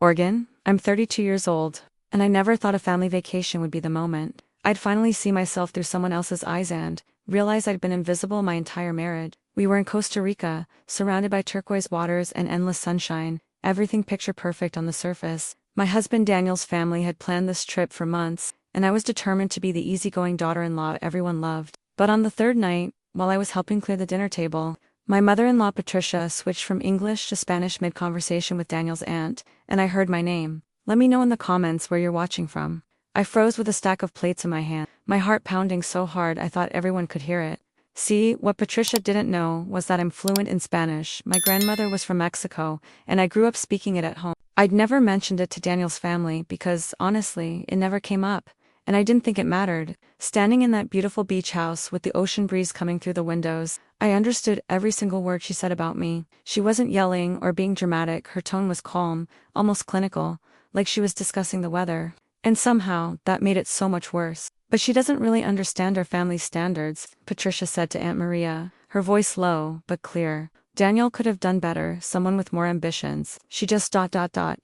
Oregon. I'm 32 years old, and I never thought a family vacation would be the moment. I'd finally see myself through someone else's eyes and realize I'd been invisible my entire marriage. We were in Costa Rica, surrounded by turquoise waters and endless sunshine, everything picture perfect on the surface. My husband Daniel's family had planned this trip for months, and I was determined to be the easygoing daughter-in-law everyone loved. But on the third night, while I was helping clear the dinner table, my mother-in-law Patricia switched from English to Spanish mid-conversation with Daniel's aunt, and I heard my name. Let me know in the comments where you're watching from. I froze with a stack of plates in my hand, my heart pounding so hard I thought everyone could hear it. See, what Patricia didn't know was that I'm fluent in Spanish. My grandmother was from Mexico, and I grew up speaking it at home. I'd never mentioned it to Daniel's family because, honestly, it never came up, and I didn't think it mattered. Standing in that beautiful beach house with the ocean breeze coming through the windows, I understood every single word she said about me. She wasn't yelling or being dramatic, her tone was calm, almost clinical, like she was discussing the weather. And somehow, that made it so much worse. But she doesn't really understand our family's standards, Patricia said to Aunt Maria, her voice low, but clear. Daniel could have done better, someone with more ambitions. She just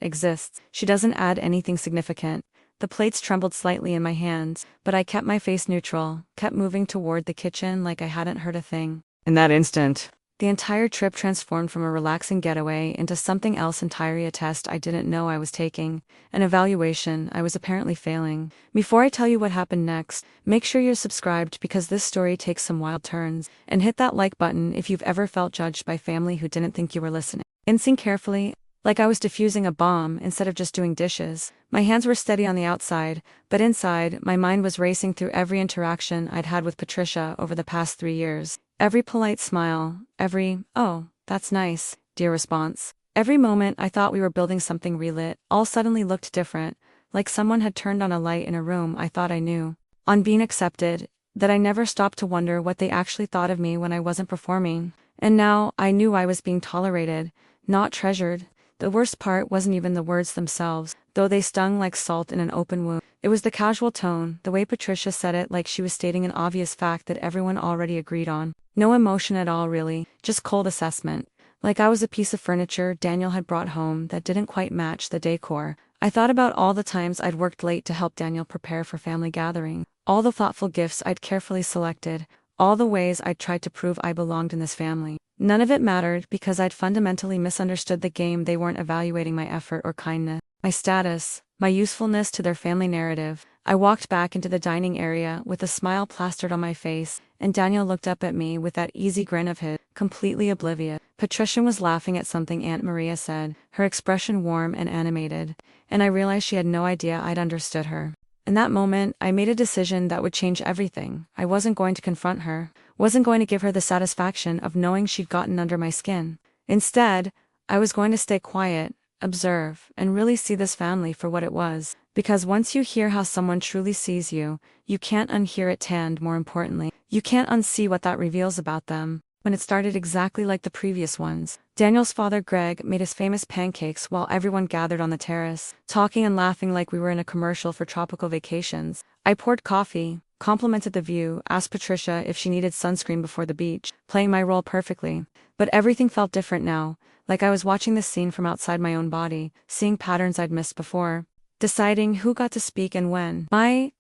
exists. She doesn't add anything significant. The plates trembled slightly in my hands, but I kept my face neutral, kept moving toward the kitchen like I hadn't heard a thing. In that instant, the entire trip transformed from a relaxing getaway into something else entirely, a test I didn't know I was taking, an evaluation I was apparently failing. Before I tell you what happened next, make sure you're subscribed because this story takes some wild turns, and hit that like button if you've ever felt judged by family who didn't think you were listening. Listen carefully, like I was diffusing a bomb instead of just doing dishes. My hands were steady on the outside, but inside, my mind was racing through every interaction I'd had with Patricia over the past 3 years. Every polite smile, every, "Oh, that's nice, dear" response. Every moment I thought we were building something relit, all suddenly looked different, like someone had turned on a light in a room I thought I knew. On being accepted, that I never stopped to wonder what they actually thought of me when I wasn't performing. And now, I knew I was being tolerated, not treasured. The worst part wasn't even the words themselves, though they stung like salt in an open wound. It was the casual tone, the way Patricia said it like she was stating an obvious fact that everyone already agreed on. No emotion at all really, just cold assessment. Like I was a piece of furniture Daniel had brought home that didn't quite match the decor. I thought about all the times I'd worked late to help Daniel prepare for family gathering, all the thoughtful gifts I'd carefully selected, all the ways I'd tried to prove I belonged in this family. None of it mattered because I'd fundamentally misunderstood the game. They weren't evaluating my effort or kindness, my status, my usefulness to their family narrative. I walked back into the dining area with a smile plastered on my face, and Daniel looked up at me with that easy grin of his, completely oblivious. Patricia was laughing at something Aunt Maria said, her expression warm and animated, and I realized she had no idea I'd understood her. In that moment, I made a decision that would change everything. I wasn't going to confront her, wasn't going to give her the satisfaction of knowing she'd gotten under my skin. Instead, I was going to stay quiet, observe, and really see this family for what it was. Because once you hear how someone truly sees you, you can't unhear it, and more importantly, you can't unsee what that reveals about them. When it started exactly like the previous ones. Daniel's father Greg made his famous pancakes while everyone gathered on the terrace, talking and laughing like we were in a commercial for tropical vacations. I poured coffee, complimented the view, asked Patricia if she needed sunscreen before the beach, playing my role perfectly. But everything felt different now, like I was watching this scene from outside my own body, seeing patterns I'd missed before. Deciding who got to speak and when.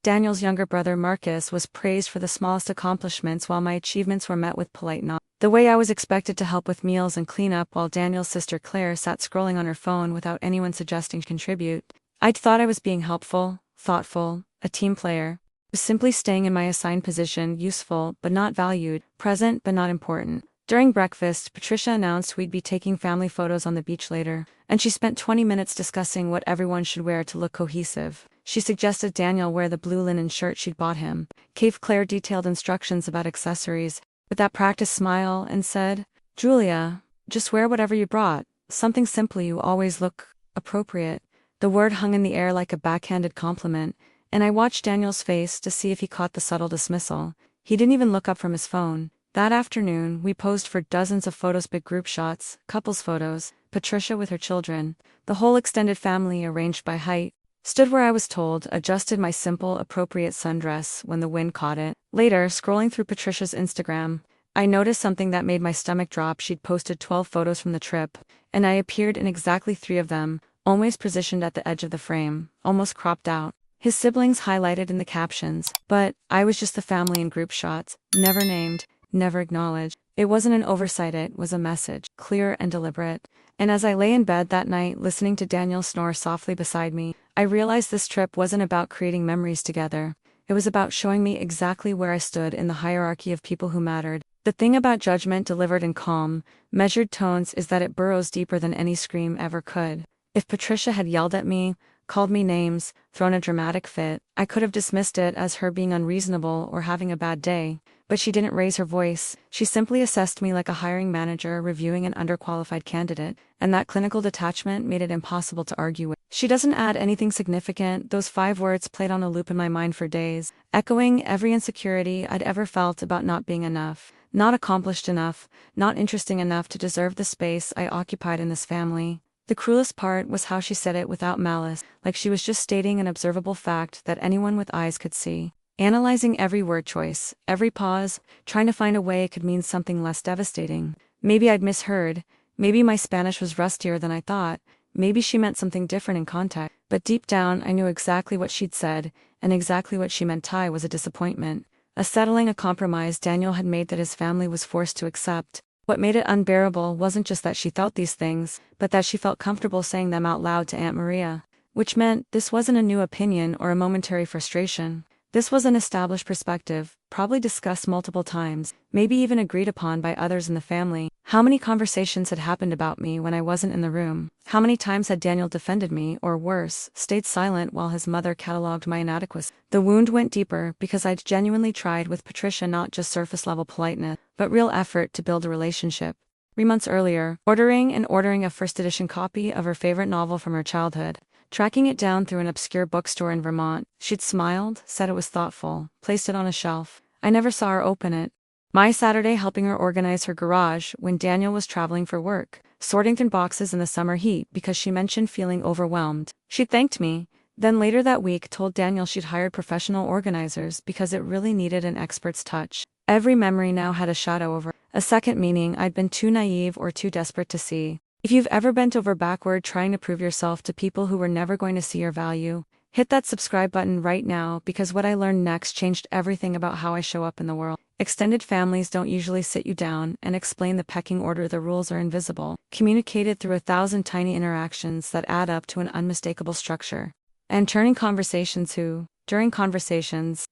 Daniel's younger brother Marcus was praised for the smallest accomplishments while my achievements were met with polite nods. The way I was expected to help with meals and clean up while Daniel's sister Claire sat scrolling on her phone without anyone suggesting to contribute. I'd thought I was being helpful, thoughtful, a team player. I was simply staying in my assigned position, useful but not valued, present but not important. During breakfast, Patricia announced we'd be taking family photos on the beach later, and she spent 20 minutes discussing what everyone should wear to look cohesive. She suggested Daniel wear the blue linen shirt she'd bought him, gave Claire detailed instructions about accessories, with that practiced smile, and said, "Julia, just wear whatever you brought, something simple, you always look appropriate." The word hung in the air like a backhanded compliment, and I watched Daniel's face to see if he caught the subtle dismissal. He didn't even look up from his phone. That afternoon, we posed for dozens of photos, big group shots, couples photos, Patricia with her children, the whole extended family arranged by height. Stood where I was told, adjusted my simple, appropriate sundress when the wind caught it. Later, scrolling through Patricia's Instagram, I noticed something that made my stomach drop. She'd posted 12 photos from the trip, and I appeared in exactly 3 of them, always positioned at the edge of the frame, almost cropped out. His siblings highlighted in the captions, but I was just the family in group shots, never named, never acknowledged. It wasn't an oversight, it was a message, clear and deliberate. And as I lay in bed that night listening to Daniel snore softly beside me, I realized this trip wasn't about creating memories together. It was about showing me exactly where I stood in the hierarchy of people who mattered. The thing about judgment delivered in calm, measured tones is that it burrows deeper than any scream ever could. If Patricia had yelled at me, called me names, thrown a dramatic fit, I could have dismissed it as her being unreasonable or having a bad day. But she didn't raise her voice. She simply assessed me like a hiring manager reviewing an underqualified candidate, and that clinical detachment made it impossible to argue with. She doesn't add anything significant. Those 5 words played on a loop in my mind for days, echoing every insecurity I'd ever felt about not being enough, not accomplished enough, not interesting enough to deserve the space I occupied in this family. The cruelest part was how she said it without malice, like she was just stating an observable fact that anyone with eyes could see. Analyzing every word choice, every pause, trying to find a way it could mean something less devastating. Maybe I'd misheard, maybe my Spanish was rustier than I thought, maybe she meant something different in context. But deep down I knew exactly what she'd said, and exactly what she meant was a disappointment. A settling, a compromise Daniel had made that his family was forced to accept. What made it unbearable wasn't just that she felt these things, but that she felt comfortable saying them out loud to Aunt Maria. Which meant this wasn't a new opinion or a momentary frustration. This was an established perspective, probably discussed multiple times, maybe even agreed upon by others in the family. How many conversations had happened about me when I wasn't in the room? How many times had Daniel defended me, or worse, stayed silent while his mother catalogued my inadequacies? The wound went deeper because I'd genuinely tried with Patricia not just surface-level politeness, but real effort to build a relationship. 3 months earlier, ordering a first edition copy of her favorite novel from her childhood. Tracking it down through an obscure bookstore in Vermont, she'd smiled, said it was thoughtful, placed it on a shelf. I never saw her open it. My Saturday helping her organize her garage when Daniel was traveling for work, sorting through boxes in the summer heat because she mentioned feeling overwhelmed. She thanked me, then later that week told Daniel she'd hired professional organizers because it really needed an expert's touch. Every memory now had a shadow over it, a second meaning I'd been too naive or too desperate to see. If you've ever bent over backward trying to prove yourself to people who were never going to see your value, hit that subscribe button right now, because what I learned next changed everything about how I show up in the world. Extended families don't usually sit you down and explain the pecking order. The rules are invisible, communicated through 1,000 tiny interactions that add up to an unmistakable structure. And during conversations,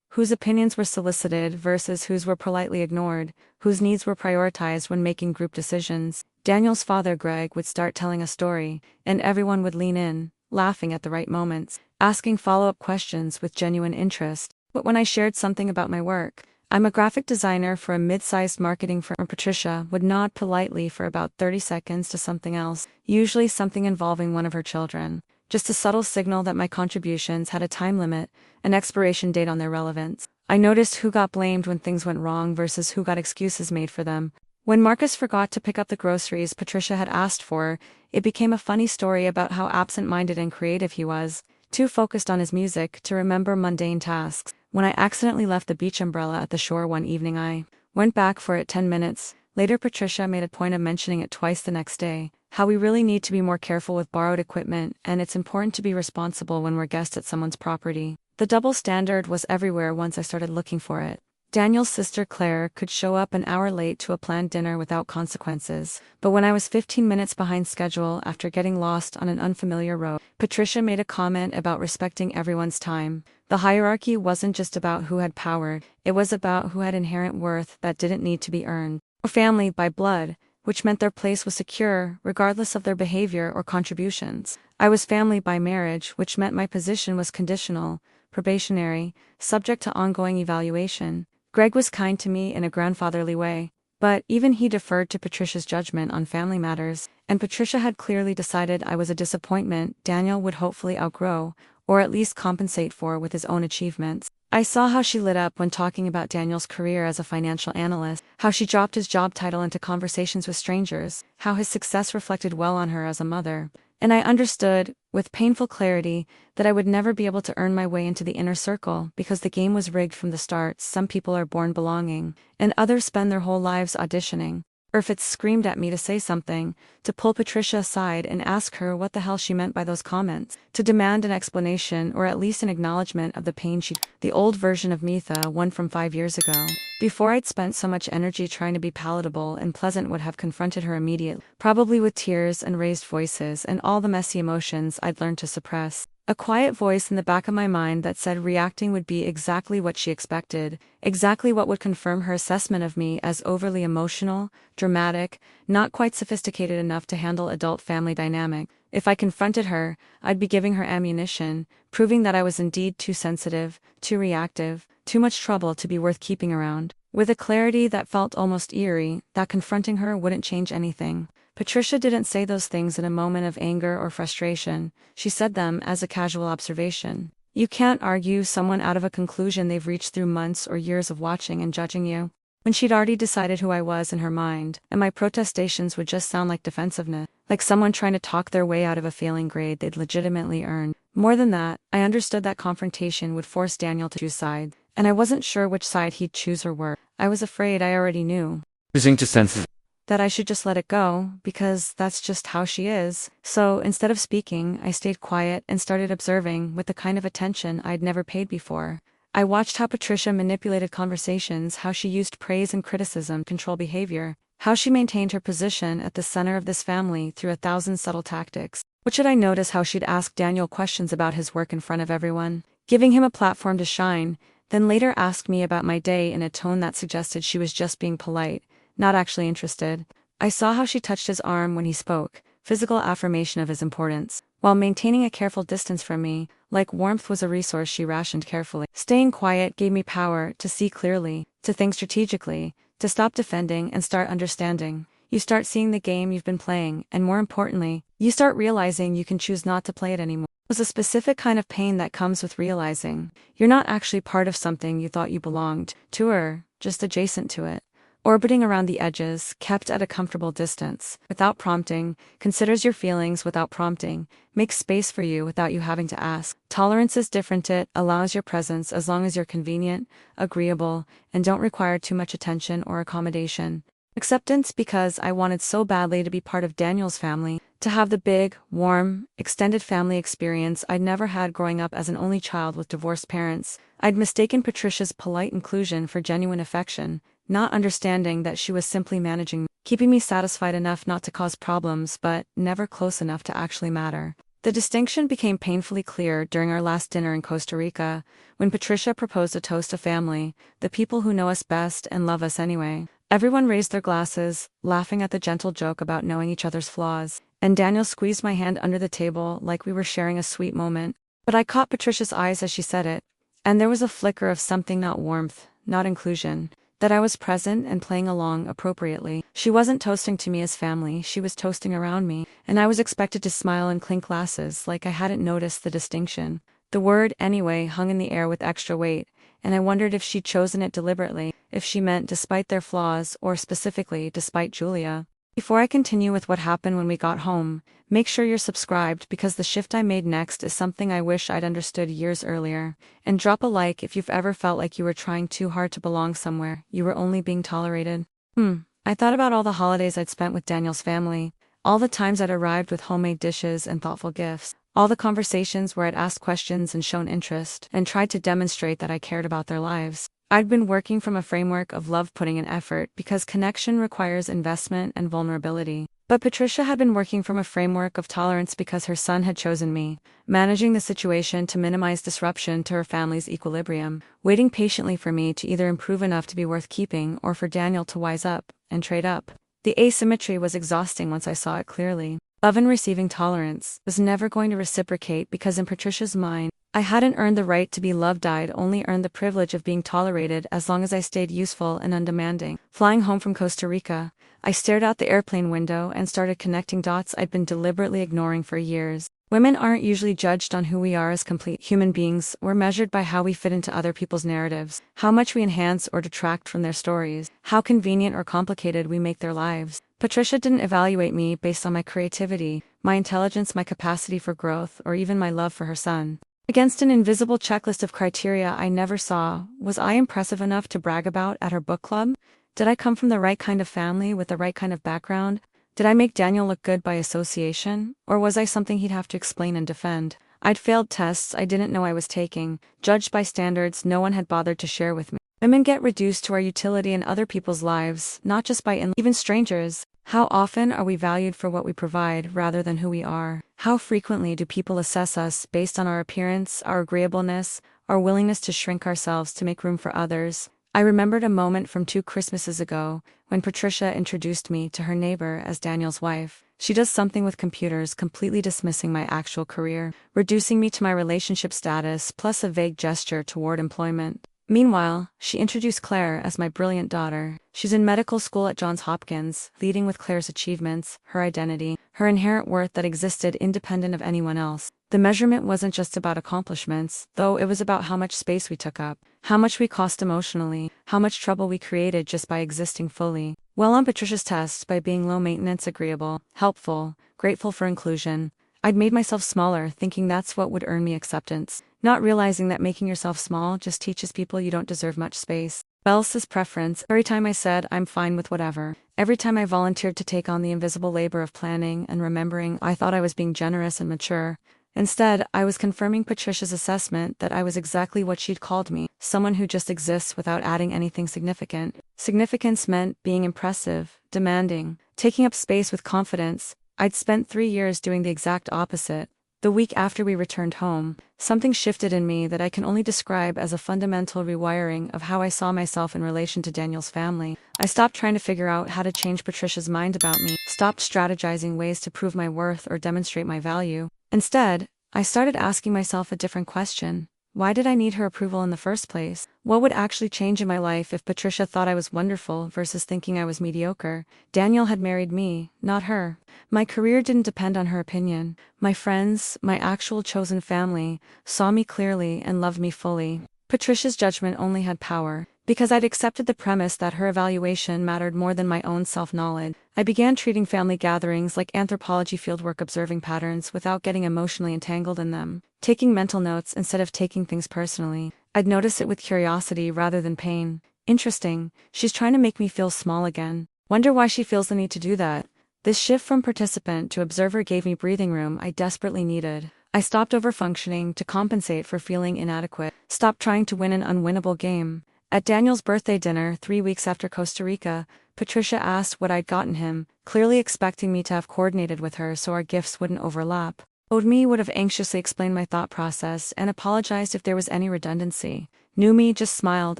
whose opinions were solicited versus whose were politely ignored, whose needs were prioritized when making group decisions. Daniel's father, Greg, would start telling a story, and everyone would lean in, laughing at the right moments, asking follow-up questions with genuine interest. But when I shared something about my work, I'm a graphic designer for a mid-sized marketing firm, Patricia would nod politely for about 30 seconds to something else, usually something involving one of her children. Just a subtle signal that my contributions had a time limit, an expiration date on their relevance. I noticed who got blamed when things went wrong versus who got excuses made for them. When Marcus forgot to pick up the groceries Patricia had asked for, it became a funny story about how absent-minded and creative he was, too focused on his music to remember mundane tasks. When I accidentally left the beach umbrella at the shore one evening, I went back for it 10 minutes. Later Patricia made a point of mentioning it twice the next day, how we really need to be more careful with borrowed equipment, and it's important to be responsible when we're guests at someone's property. The double standard was everywhere once I started looking for it. Daniel's sister Claire could show up an hour late to a planned dinner without consequences, but when I was 15 minutes behind schedule after getting lost on an unfamiliar road, Patricia made a comment about respecting everyone's time. The hierarchy wasn't just about who had power, it was about who had inherent worth that didn't need to be earned. Or family by blood, which meant their place was secure, regardless of their behavior or contributions. I was family by marriage, which meant my position was conditional, probationary, subject to ongoing evaluation. Greg was kind to me in a grandfatherly way, but even he deferred to Patricia's judgment on family matters, and Patricia had clearly decided I was a disappointment Daniel would hopefully outgrow, or at least compensate for with his own achievements. I saw how she lit up when talking about Daniel's career as a financial analyst, how she dropped his job title into conversations with strangers, how his success reflected well on her as a mother. And I understood, with painful clarity, that I would never be able to earn my way into the inner circle because the game was rigged from the start. Some people are born belonging, and others spend their whole lives auditioning. or if it screamed at me to say something, to pull Patricia aside and ask her what the hell she meant by those comments, to demand an explanation or at least an acknowledgement of the pain the old version of Mitha, one from 5 years ago. Before I'd spent so much energy trying to be palatable and pleasant, would have confronted her immediately, probably with tears and raised voices and all the messy emotions I'd learned to suppress. A quiet voice in the back of my mind that said reacting would be exactly what she expected, exactly what would confirm her assessment of me as overly emotional, dramatic, not quite sophisticated enough to handle adult family dynamic. If I confronted her, I'd be giving her ammunition, proving that I was indeed too sensitive, too reactive, too much trouble to be worth keeping around. With a clarity that felt almost eerie, that confronting her wouldn't change anything. Patricia didn't say those things in a moment of anger or frustration. She said them as a casual observation. You can't argue someone out of a conclusion they've reached through months or years of watching and judging you. When she'd already decided who I was in her mind, and my protestations would just sound like defensiveness, like someone trying to talk their way out of a failing grade they'd legitimately earned. More than that, I understood that confrontation would force Daniel to choose sides, and I wasn't sure which side he'd choose or were. I was afraid I already knew. Choosing to sense That I should just let it go, because that's just how she is. So, instead of speaking, I stayed quiet and started observing with the kind of attention I'd never paid before. I watched how Patricia manipulated conversations, how she used praise and criticism to control behavior, how she maintained her position at the center of this family through 1,000 subtle tactics. What should I notice how she'd ask Daniel questions about his work in front of everyone, giving him a platform to shine, then later ask me about my day in a tone that suggested she was just being polite, not actually interested. I saw how she touched his arm when he spoke, physical affirmation of his importance, while maintaining a careful distance from me, like warmth was a resource she rationed carefully. Staying quiet gave me power to see clearly, to think strategically, to stop defending and start understanding. You start seeing the game you've been playing, and more importantly, you start realizing you can choose not to play it anymore. It was a specific kind of pain that comes with realizing you're not actually part of something you thought you belonged to, or just adjacent to it. Orbiting around the edges, kept at a comfortable distance, without prompting, considers your feelings without prompting, makes space for you without you having to ask. Tolerance is different. It allows your presence as long as you're convenient, agreeable, and don't require too much attention or accommodation. Acceptance, because I wanted so badly to be part of Daniel's family, to have the big, warm, extended family experience I'd never had growing up as an only child with divorced parents. I'd mistaken Patricia's polite inclusion for genuine affection, not understanding that she was simply managing me, keeping me satisfied enough not to cause problems but never close enough to actually matter. The distinction became painfully clear during our last dinner in Costa Rica, when Patricia proposed a toast to family, the people who know us best and love us anyway. Everyone raised their glasses, laughing at the gentle joke about knowing each other's flaws, and Daniel squeezed my hand under the table like we were sharing a sweet moment. But I caught Patricia's eyes as she said it, and there was a flicker of something, not warmth, not inclusion, that I was present and playing along appropriately. She wasn't toasting to me as family, she was toasting around me, and I was expected to smile and clink glasses like I hadn't noticed the distinction. The word anyway hung in the air with extra weight, and I wondered if she'd chosen it deliberately, if she meant despite their flaws or specifically despite Julia. Before I continue with what happened when we got home, make sure you're subscribed because the shift I made next is something I wish I'd understood years earlier. And drop a like if you've ever felt like you were trying too hard to belong somewhere, you were only being tolerated. I thought about all the holidays I'd spent with Daniel's family, all the times I'd arrived with homemade dishes and thoughtful gifts, all the conversations where I'd asked questions and shown interest, and tried to demonstrate that I cared about their lives. I'd been working from a framework of love, putting in effort, because connection requires investment and vulnerability. But Patricia had been working from a framework of tolerance because her son had chosen me, managing the situation to minimize disruption to her family's equilibrium, waiting patiently for me to either improve enough to be worth keeping or for Daniel to wise up and trade up. The asymmetry was exhausting once I saw it clearly. Love and receiving tolerance was never going to reciprocate because in Patricia's mind, I hadn't earned the right to be loved. I'd only earned the privilege of being tolerated as long as I stayed useful and undemanding. Flying home from Costa Rica, I stared out the airplane window and started connecting dots I'd been deliberately ignoring for years. Women aren't usually judged on who we are as complete human beings. We're measured by how we fit into other people's narratives, how much we enhance or detract from their stories, how convenient or complicated we make their lives. Patricia didn't evaluate me based on my creativity, my intelligence, my capacity for growth, or even my love for her son. Against an invisible checklist of criteria I never saw, was I impressive enough to brag about at her book club? Did I come from the right kind of family with the right kind of background? Did I make Daniel look good by association? Or was I something he'd have to explain and defend? I'd failed tests I didn't know I was taking, judged by standards no one had bothered to share with me. Women get reduced to our utility in other people's lives, not just by even strangers. How often are we valued for what we provide rather than who we are? How frequently do people assess us based on our appearance, our agreeableness, our willingness to shrink ourselves to make room for others? I remembered a moment from 2 Christmases ago, when Patricia introduced me to her neighbor as Daniel's wife. She does something with computers, completely dismissing my actual career, reducing me to my relationship status plus a vague gesture toward employment. Meanwhile, she introduced Claire as my brilliant daughter. She's in medical school at Johns Hopkins, leading with Claire's achievements, her identity, her inherent worth that existed independent of anyone else. The measurement wasn't just about accomplishments, though it was about how much space we took up, how much we cost emotionally, how much trouble we created just by existing fully. Well on Patricia's test by being low maintenance, agreeable, helpful, grateful for inclusion, I'd made myself smaller, thinking that's what would earn me acceptance, not realizing that making yourself small just teaches people you don't deserve much space. Belsa's preference. Every time I said I'm fine with whatever, every time I volunteered to take on the invisible labor of planning and remembering, I thought I was being generous and mature. Instead, I was confirming Patricia's assessment that I was exactly what she'd called me, someone who just exists without adding anything significant. Significance meant being impressive, demanding, taking up space with confidence. I'd spent 3 years doing the exact opposite. The week after we returned home, something shifted in me that I can only describe as a fundamental rewiring of how I saw myself in relation to Daniel's family. I stopped trying to figure out how to change Patricia's mind about me, stopped strategizing ways to prove my worth or demonstrate my value. Instead, I started asking myself a different question. Why did I need her approval in the first place? What would actually change in my life if Patricia thought I was wonderful versus thinking I was mediocre? Daniel had married me, not her. My career didn't depend on her opinion. My friends, my actual chosen family, saw me clearly and loved me fully. Patricia's judgment only had power, because I'd accepted the premise that her evaluation mattered more than my own self-knowledge. I began treating family gatherings like anthropology fieldwork, observing patterns without getting emotionally entangled in them, taking mental notes instead of taking things personally. I'd notice it with curiosity rather than pain. Interesting, she's trying to make me feel small again. Wonder why she feels the need to do that. This shift from participant to observer gave me breathing room I desperately needed. I stopped overfunctioning to compensate for feeling inadequate, stopped trying to win an unwinnable game. At Daniel's birthday dinner 3 weeks after Costa Rica, Patricia asked what I'd gotten him, clearly expecting me to have coordinated with her so our gifts wouldn't overlap. Me would have anxiously explained my thought process and apologized if there was any redundancy. New me just smiled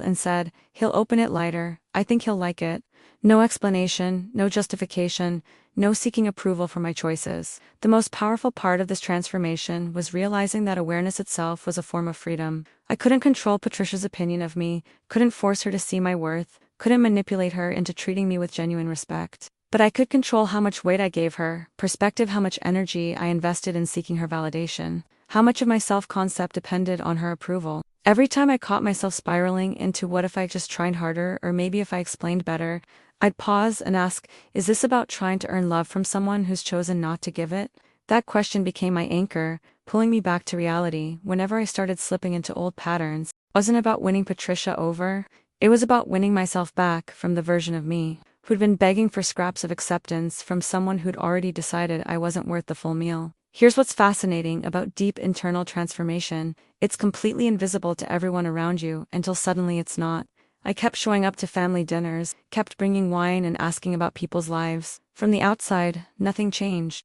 and said, "He'll open it lighter, I think he'll like it." No explanation, no justification, no seeking approval for my choices. The most powerful part of this transformation was realizing that awareness itself was a form of freedom. I couldn't control Patricia's opinion of me, couldn't force her to see my worth, couldn't manipulate her into treating me with genuine respect. But I could control how much weight I gave her, perspective, how much energy I invested in seeking her validation, how much of my self-concept depended on her approval. Every time I caught myself spiraling into what if I just tried harder, or maybe if I explained better, I'd pause and ask, is this about trying to earn love from someone who's chosen not to give it? That question became my anchor, pulling me back to reality whenever I started slipping into old patterns. It wasn't about winning Patricia over, it was about winning myself back from the version of me who'd been begging for scraps of acceptance from someone who'd already decided I wasn't worth the full meal. Here's what's fascinating about deep internal transformation. It's completely invisible to everyone around you until suddenly it's not. I kept showing up to family dinners, kept bringing wine and asking about people's lives. From the outside, nothing changed.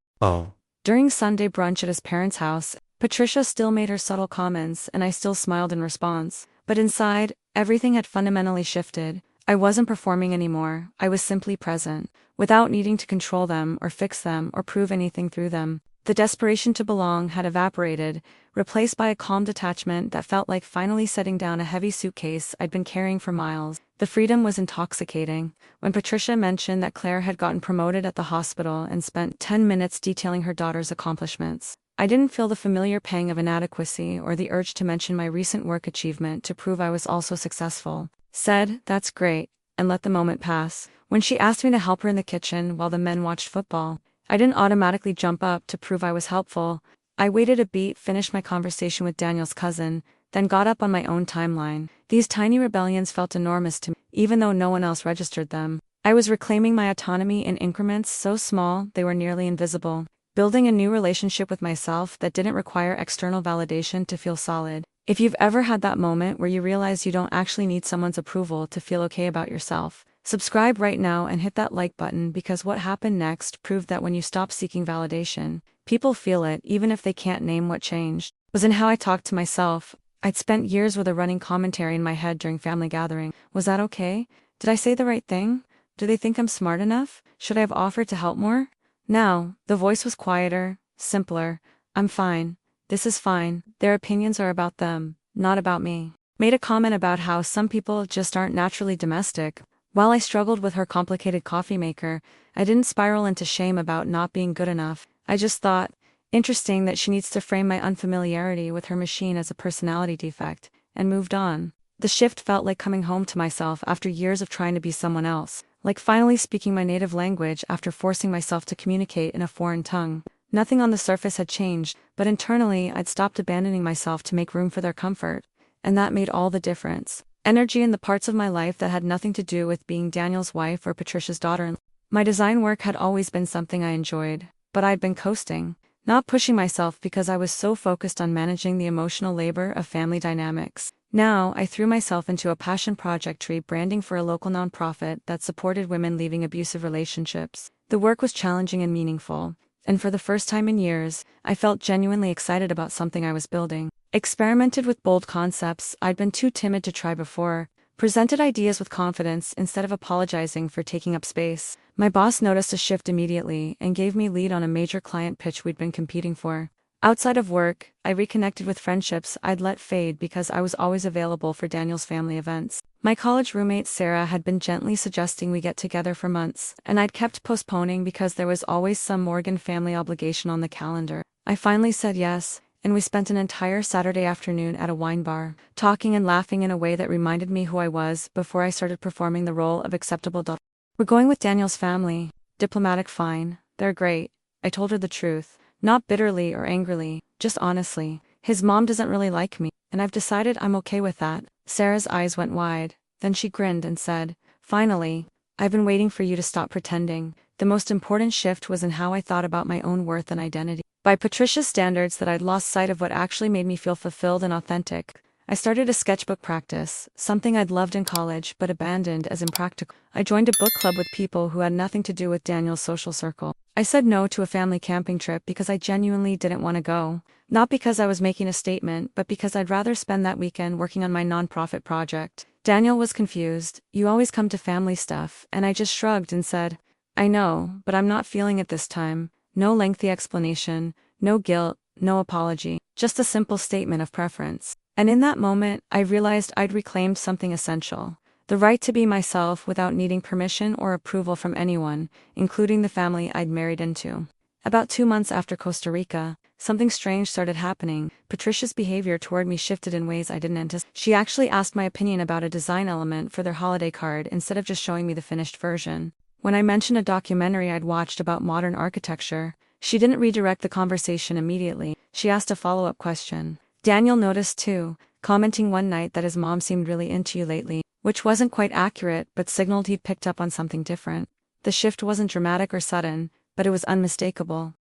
During Sunday brunch at his parents' house, Patricia still made her subtle comments and I still smiled in response. But inside, everything had fundamentally shifted. I wasn't performing anymore, I was simply present, without needing to control them or fix them or prove anything through them. The desperation to belong had evaporated, replaced by a calm detachment that felt like finally setting down a heavy suitcase I'd been carrying for miles. The freedom was intoxicating. When Patricia mentioned that Claire had gotten promoted at the hospital and spent 10 minutes detailing her daughter's accomplishments, I didn't feel the familiar pang of inadequacy or the urge to mention my recent work achievement to prove I was also successful. Said, "That's great," and let the moment pass. When she asked me to help her in the kitchen while the men watched football, I didn't automatically jump up to prove I was helpful. I waited a beat, finished my conversation with Daniel's cousin, then got up on my own timeline. These tiny rebellions felt enormous to me, even though no one else registered them. I was reclaiming my autonomy in increments so small they were nearly invisible, building a new relationship with myself that didn't require external validation to feel solid. If you've ever had that moment where you realize you don't actually need someone's approval to feel okay about yourself, subscribe right now and hit that like button, because what happened next proved that when you stop seeking validation, people feel it even if they can't name what changed. It was in how I talked to myself. I'd spent years with a running commentary in my head during family gathering. Was that okay? Did I say the right thing? Do they think I'm smart enough? Should I have offered to help more? Now, the voice was quieter, simpler. I'm fine. This is fine. Their opinions are about them, not about me. Made a comment about how some people just aren't naturally domestic. While I struggled with her complicated coffee maker, I didn't spiral into shame about not being good enough. I just thought, interesting that she needs to frame my unfamiliarity with her machine as a personality defect, and moved on. The shift felt like coming home to myself after years of trying to be someone else, like finally speaking my native language after forcing myself to communicate in a foreign tongue. Nothing on the surface had changed, but internally I'd stopped abandoning myself to make room for their comfort, and that made all the difference. Energy in the parts of my life that had nothing to do with being Daniel's wife or Patricia's daughter. My design work had always been something I enjoyed, but I'd been coasting, not pushing myself because I was so focused on managing the emotional labor of family dynamics. Now, I threw myself into a passion project, branding for a local nonprofit that supported women leaving abusive relationships. The work was challenging and meaningful, and for the first time in years, I felt genuinely excited about something I was building. Experimented with bold concepts I'd been too timid to try before, presented ideas with confidence instead of apologizing for taking up space. My boss noticed a shift immediately and gave me lead on a major client pitch we'd been competing for. Outside of work, I reconnected with friendships I'd let fade because I was always available for Daniel's family events. My college roommate Sarah had been gently suggesting we get together for months, and I'd kept postponing because there was always some Morgan family obligation on the calendar. I finally said yes, and we spent an entire Saturday afternoon at a wine bar, talking and laughing in a way that reminded me who I was before I started performing the role of acceptable daughter. We're going with Daniel's family. Diplomatic, fine. They're great. I told her the truth. Not bitterly or angrily, just honestly. His mom doesn't really like me, and I've decided I'm okay with that. Sarah's eyes went wide. Then she grinned and said, "Finally, I've been waiting for you to stop pretending." The most important shift was in how I thought about my own worth and identity. By Patricia's standards, that I'd lost sight of what actually made me feel fulfilled and authentic. I started a sketchbook practice, something I'd loved in college but abandoned as impractical. I joined a book club with people who had nothing to do with Daniel's social circle. I said no to a family camping trip because I genuinely didn't want to go. Not because I was making a statement, but because I'd rather spend that weekend working on my nonprofit project. Daniel was confused. "You always come to family stuff," and I just shrugged and said, "I know, but I'm not feeling it this time." No lengthy explanation, no guilt, no apology, just a simple statement of preference. And in that moment, I realized I'd reclaimed something essential. The right to be myself without needing permission or approval from anyone, including the family I'd married into. About 2 months after Costa Rica, something strange started happening. Patricia's behavior toward me shifted in ways I didn't anticipate. She actually asked my opinion about a design element for their holiday card instead of just showing me the finished version. When I mentioned a documentary I'd watched about modern architecture, she didn't redirect the conversation immediately. She asked a follow-up question. Daniel noticed too, commenting one night that his mom seemed really into you lately, which wasn't quite accurate but signaled he'd picked up on something different. The shift wasn't dramatic or sudden, but it was unmistakable.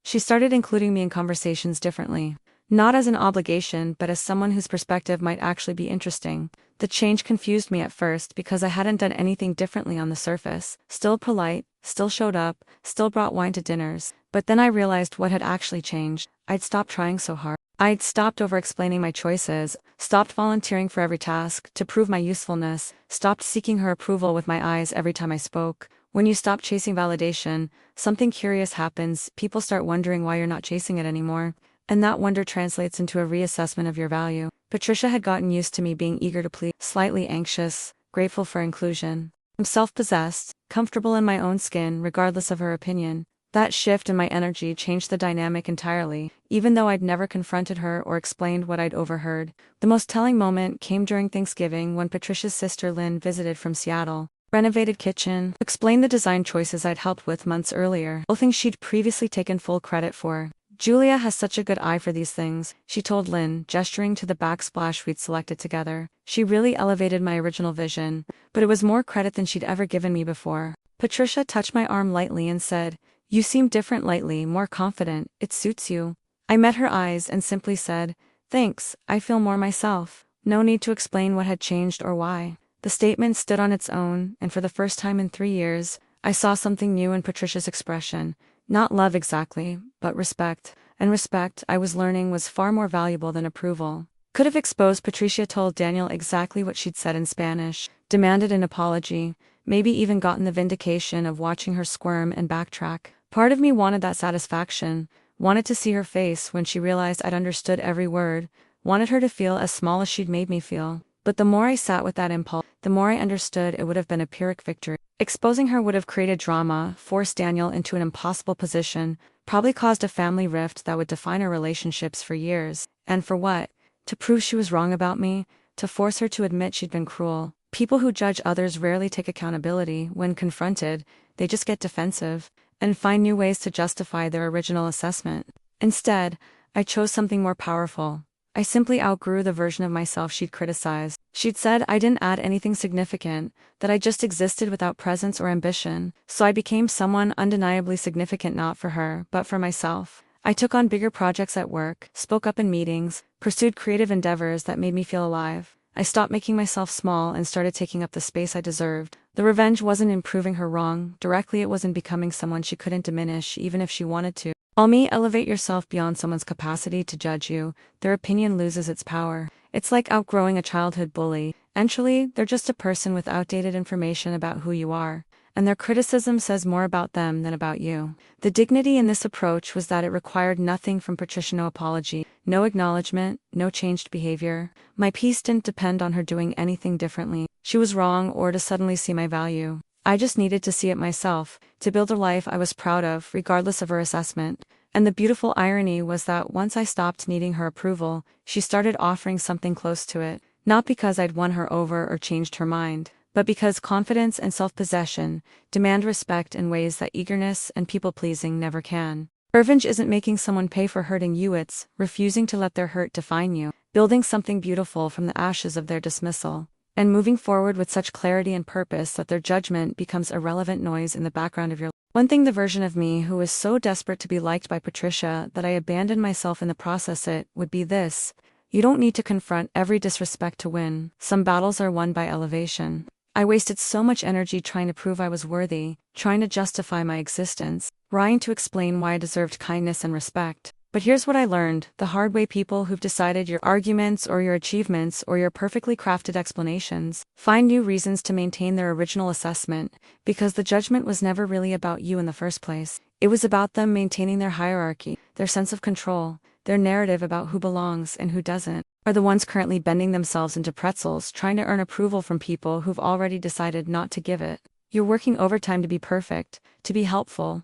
She started including me in conversations differently. Not as an obligation, but as someone whose perspective might actually be interesting. The change confused me at first because I hadn't done anything differently on the surface. Still polite, still showed up, still brought wine to dinners. But then I realized what had actually changed. I'd stopped trying so hard. I'd stopped over-explaining my choices, stopped volunteering for every task to prove my usefulness, stopped seeking her approval with my eyes every time I spoke. When you stop chasing validation, something curious happens. People start wondering why you're not chasing it anymore. And that wonder translates into a reassessment of your value. Patricia had gotten used to me being eager to please, slightly anxious, grateful for inclusion. I'm self-possessed, comfortable in my own skin regardless of her opinion. That shift in my energy changed the dynamic entirely, even though I'd never confronted her or explained what I'd overheard. The most telling moment came during Thanksgiving when Patricia's sister Lynn visited from Seattle. Renovated kitchen, explained the design choices I'd helped with months earlier, both things she'd previously taken full credit for. Julia has such a good eye for these things, she told Lynn, gesturing to the backsplash we'd selected together. She really elevated my original vision, but it was more credit than she'd ever given me before. Patricia touched my arm lightly and said, "You seem different lately, more confident, it suits you." I met her eyes and simply said, "Thanks, I feel more myself." No need to explain what had changed or why. The statement stood on its own, and for the first time in 3 years, I saw something new in Patricia's expression. Not love exactly, but respect. And respect, I was learning, was far more valuable than approval. Could have exposed. Patricia told Daniel exactly what she'd said in Spanish, demanded an apology, maybe even gotten the vindication of watching her squirm and backtrack. Part of me wanted that satisfaction, wanted to see her face when she realized I'd understood every word, wanted her to feel as small as she'd made me feel. But the more I sat with that impulse, the more I understood it would have been a Pyrrhic victory. Exposing her would have created drama, forced Daniel into an impossible position, probably caused a family rift that would define our relationships for years. And for what? To prove she was wrong about me? To force her to admit she'd been cruel? People who judge others rarely take accountability. When confronted, they just get defensive and find new ways to justify their original assessment. Instead, I chose something more powerful. I simply outgrew the version of myself she'd criticized. She'd said I didn't add anything significant, that I just existed without presence or ambition, so I became someone undeniably significant, not for her, but for myself. I took on bigger projects at work, spoke up in meetings, pursued creative endeavors that made me feel alive. I stopped making myself small and started taking up the space I deserved. The revenge wasn't in proving her wrong, directly it was in becoming someone she couldn't diminish even if she wanted to. Elevate yourself beyond someone's capacity to judge you, their opinion loses its power. It's like outgrowing a childhood bully. Eventually, they're just a person with outdated information about who you are, and their criticism says more about them than about you. The dignity in this approach was that it required nothing from Patricia: no apology, no acknowledgement, no changed behavior. My peace didn't depend on her doing anything differently. She was wrong or to suddenly see my value. I just needed to see it myself, to build a life I was proud of, regardless of her assessment. And the beautiful irony was that once I stopped needing her approval, she started offering something close to it. Not because I'd won her over or changed her mind, but because confidence and self-possession demand respect in ways that eagerness and people-pleasing never can. Revenge isn't making someone pay for hurting you, it's refusing to let their hurt define you, building something beautiful from the ashes of their dismissal, and moving forward with such clarity and purpose that their judgment becomes irrelevant noise in the background of your life. One thing: the version of me who was so desperate to be liked by Patricia that I abandoned myself in the process, it would be this: you don't need to confront every disrespect to win. Some battles are won by elevation. I wasted so much energy trying to prove I was worthy, trying to justify my existence, trying to explain why I deserved kindness and respect. But here's what I learned the hard way: people who've decided your arguments or your achievements or your perfectly crafted explanations find new reasons to maintain their original assessment, because the judgment was never really about you in the first place. It was about them maintaining their hierarchy, their sense of control, their narrative about who belongs and who doesn't. Are the ones currently bending themselves into pretzels, trying to earn approval from people who've already decided not to give it. You're working overtime to be perfect, to be helpful,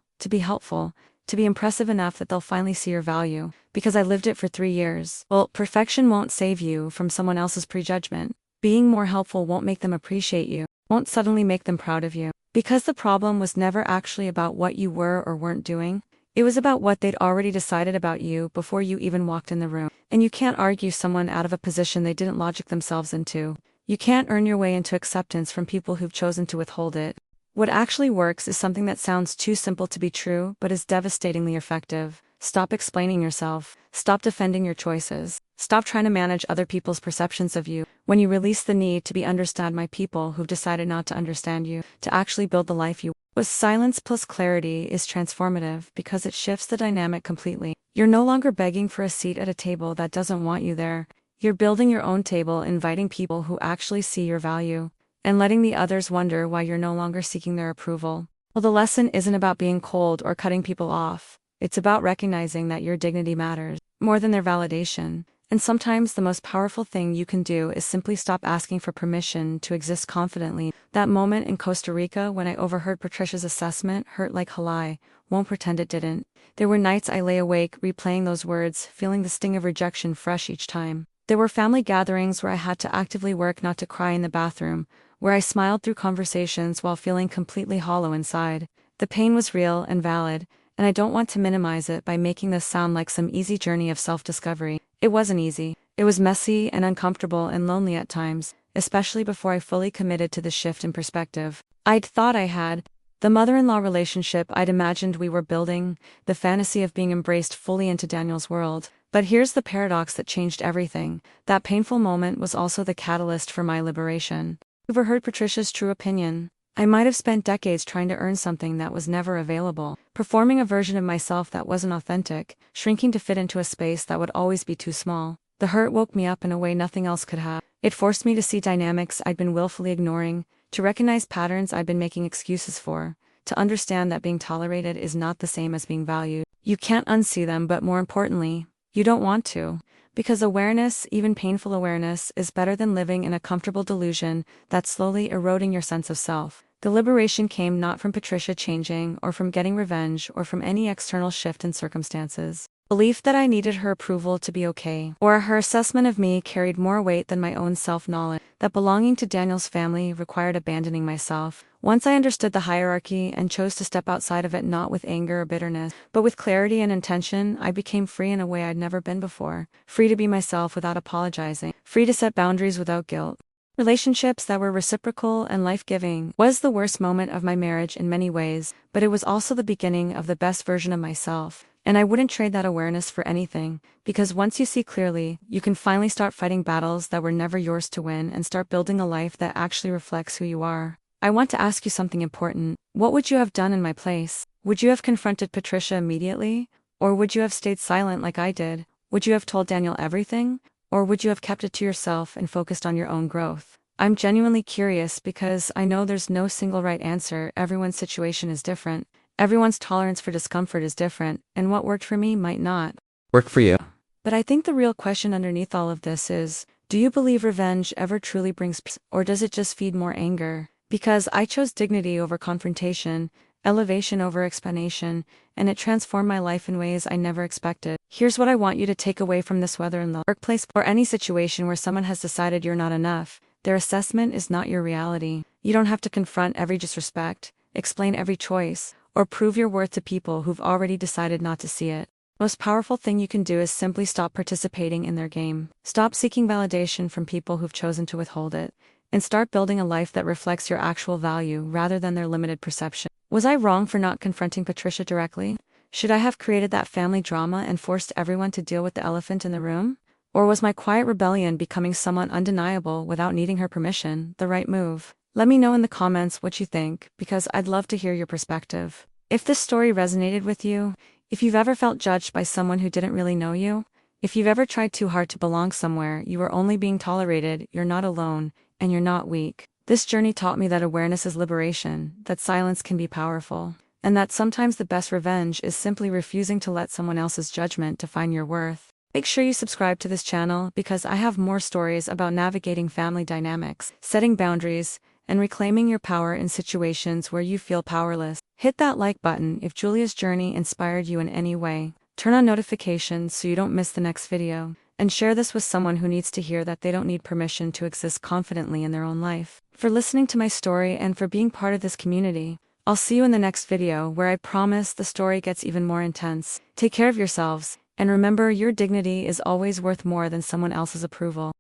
to be impressive enough that they'll finally see your value. Because I lived it for 3 years. Well, perfection won't save you from someone else's prejudgment. Being more helpful won't make them appreciate you, won't suddenly make them proud of you. Because the problem was never actually about what you were or weren't doing. It was about what they'd already decided about you before you even walked in the room. And you can't argue someone out of a position they didn't logic themselves into. You can't earn your way into acceptance from people who've chosen to withhold it. What actually works is something that sounds too simple to be true but is devastatingly effective. Stop explaining yourself. Stop defending your choices. Stop trying to manage other people's perceptions of you. When you release the need to be understood by people who've decided not to understand you, to actually build the life you want. Silence plus clarity is transformative because it shifts the dynamic completely. You're no longer begging for a seat at a table that doesn't want you there. You're building your own table, inviting people who actually see your value, and letting the others wonder why you're no longer seeking their approval. Well, the lesson isn't about being cold or cutting people off. It's about recognizing that your dignity matters more than their validation. And sometimes the most powerful thing you can do is simply stop asking for permission to exist confidently. That moment in Costa Rica when I overheard Patricia's assessment hurt like halai. Won't pretend it didn't. There were nights I lay awake replaying those words, feeling the sting of rejection fresh each time. There were family gatherings where I had to actively work not to cry in the bathroom, where I smiled through conversations while feeling completely hollow inside. The pain was real and valid, and I don't want to minimize it by making this sound like some easy journey of self-discovery. It wasn't easy. It was messy and uncomfortable and lonely at times, especially before I fully committed to the shift in perspective. I'd thought I had the mother-in-law relationship I'd imagined we were building, the fantasy of being embraced fully into Daniel's world. But here's the paradox that changed everything. That painful moment was also the catalyst for my liberation. Overheard Patricia's true opinion. I might have spent decades trying to earn something that was never available, performing a version of myself that wasn't authentic, shrinking to fit into a space that would always be too small. The hurt woke me up in a way nothing else could have. It forced me to see dynamics I'd been willfully ignoring, to recognize patterns I'd been making excuses for, to understand that being tolerated is not the same as being valued. You can't unsee them, but more importantly, you don't want to. Because awareness, even painful awareness, is better than living in a comfortable delusion that's slowly eroding your sense of self. The liberation came not from Patricia changing, or from getting revenge, or from any external shift in circumstances. Belief that I needed her approval to be okay, or her assessment of me carried more weight than my own self-knowledge, that belonging to Daniel's family required abandoning myself. Once I understood the hierarchy and chose to step outside of it not with anger or bitterness, but with clarity and intention, I became free in a way I'd never been before. Free to be myself without apologizing. Free to set boundaries without guilt. Relationships that were reciprocal and life-giving was the worst moment of my marriage in many ways, but it was also the beginning of the best version of myself. And I wouldn't trade that awareness for anything, because once you see clearly, you can finally start fighting battles that were never yours to win and start building a life that actually reflects who you are. I want to ask you something important. What would you have done in my place? Would you have confronted Patricia immediately? Or would you have stayed silent like I did? Would you have told Daniel everything? Or would you have kept it to yourself and focused on your own growth? I'm genuinely curious because I know there's no single right answer. Everyone's situation is different. Everyone's tolerance for discomfort is different, and what worked for me might not work for you. But I think the real question underneath all of this is, do you believe revenge ever truly brings peace, or does it just feed more anger? Because I chose dignity over confrontation, elevation over explanation, and it transformed my life in ways I never expected. Here's what I want you to take away from this, whether in the workplace or any situation where someone has decided you're not enough. Their assessment is not your reality. You don't have to confront every disrespect, explain every choice, or prove your worth to people who've already decided not to see it. Most powerful thing you can do is simply stop participating in their game. Stop seeking validation from people who've chosen to withhold it, and start building a life that reflects your actual value rather than their limited perception. Was I wrong for not confronting Patricia directly? Should I have created that family drama and forced everyone to deal with the elephant in the room? Or was my quiet rebellion, becoming somewhat undeniable without needing her permission, the right move? Let me know in the comments what you think, because I'd love to hear your perspective. If this story resonated with you, if you've ever felt judged by someone who didn't really know you, if you've ever tried too hard to belong somewhere you are only being tolerated, you're not alone, and you're not weak. This journey taught me that awareness is liberation, that silence can be powerful, and that sometimes the best revenge is simply refusing to let someone else's judgment define your worth. Make sure you subscribe to this channel because I have more stories about navigating family dynamics, setting boundaries, and reclaiming your power in situations where you feel powerless. Hit that like button if Julia's journey inspired you in any way. Turn on notifications so you don't miss the next video. And share this with someone who needs to hear that they don't need permission to exist confidently in their own life. For listening to my story and for being part of this community, I'll see you in the next video where I promise the story gets even more intense. Take care of yourselves, and remember your dignity is always worth more than someone else's approval.